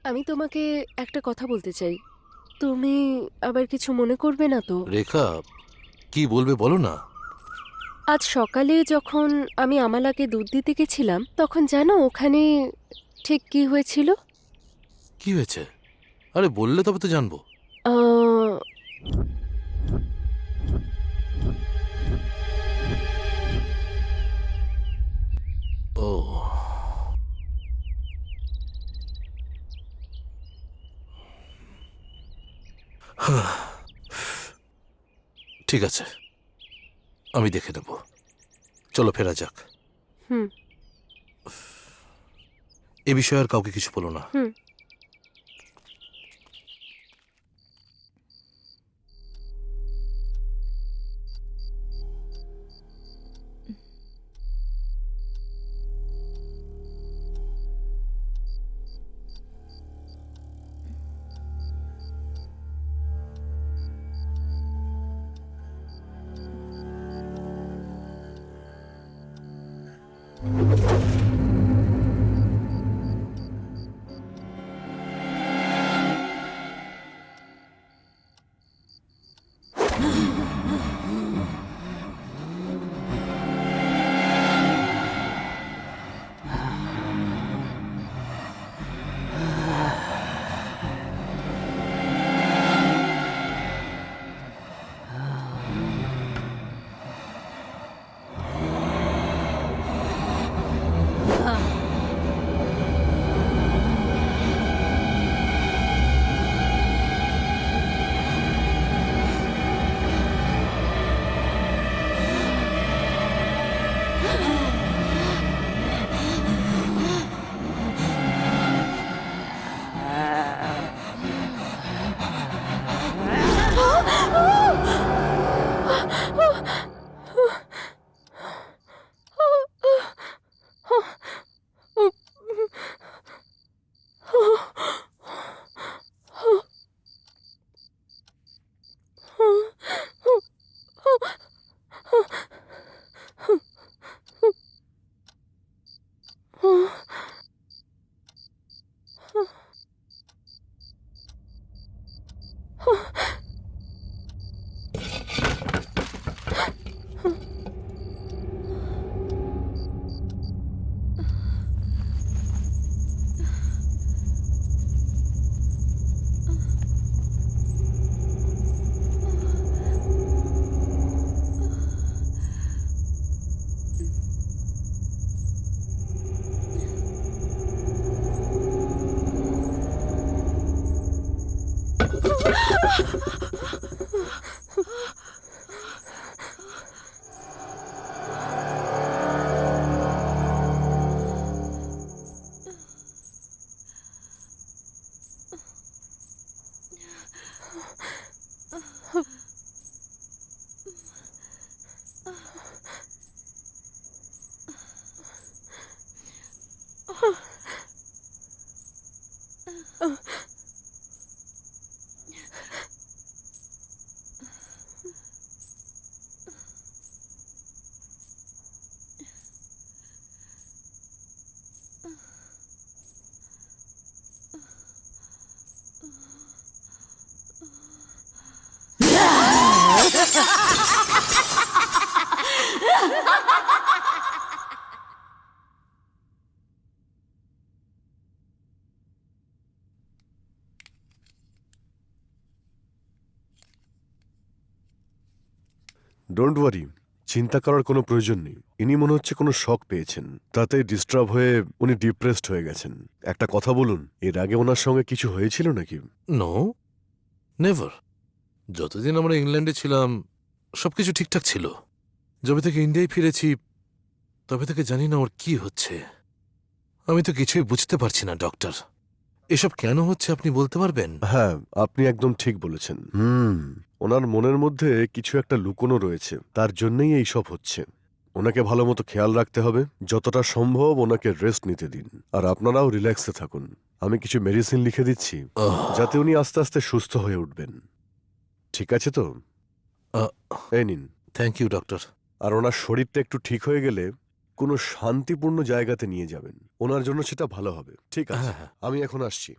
আমি তোমাকে একটা কথা বলতে চাই। তুমি আবার কিছু মনে করবে না তো? রেখা, কি বলবে বলো না। আজ সকালে যখন আমি আমালাকে দুধ দিতে গেছিলাম, তখন জানো ওখানে ঠিক কি হয়েছিল? কি হয়েছে? আরে বললে তবে তো জানবো। আহ, ও, ঠিক আছে, আমি দেখে নেব। চলো ফেরা যাক। হুম এ বিষয়ে আর কাউকে কিছু বলো না। হুম। ডোন্ট ওয়ারি, চিন্তা করার কোনো প্রয়োজন নেই। ইনি মনে হচ্ছে কোনো শক পেয়েছেন, তাতে ডিস্টার্ব হয়ে উনি ডিপ্রেসড হয়ে গেছেন। একটা কথা বলুন, এর আগে ওনার সঙ্গে কিছু হয়েছিল নাকি? No, never. যতদিন আমরা ইংল্যান্ডে ছিলাম সবকিছু ঠিকঠাক ছিল। যবে থেকে ইন্ডিয়ায় ফিরেছি তবে থেকে জানি না ওর কি হচ্ছে। আমি তো কিছুই বুঝতে পারছি না ডক্টর। এসব কেন হচ্ছে আপনি বলতে পারবেন? হ্যাঁ, আপনি একদম ঠিক বলেছেন। ওনার মনের মধ্যে কিছু একটা লুকোনো রয়েছে, তার জন্যই এই সব হচ্ছে। ওনাকে ভালো মতো খেয়াল রাখতে হবে, যতটা সম্ভব ওনাকে রেস্ট নিতে দিন। আর আপনারাও রিল্যাক্সে থাকুন। আমি কিছু মেডিসিন লিখে দিচ্ছি, যাতে উনি আস্তে আস্তে সুস্থ হয়ে উঠবেন। ঠিক আছে তো? এই নিন। Thank you doctor. আর ওনার শরীরটা একটু ঠিক হয়ে গেলে কোনো শান্তিপূর্ণ জায়গাতে নিয়ে যাবেন, ওনার জন্য সেটা ভালো হবে। ঠিক আছে, হ্যাঁ। আমি এখন আসছি।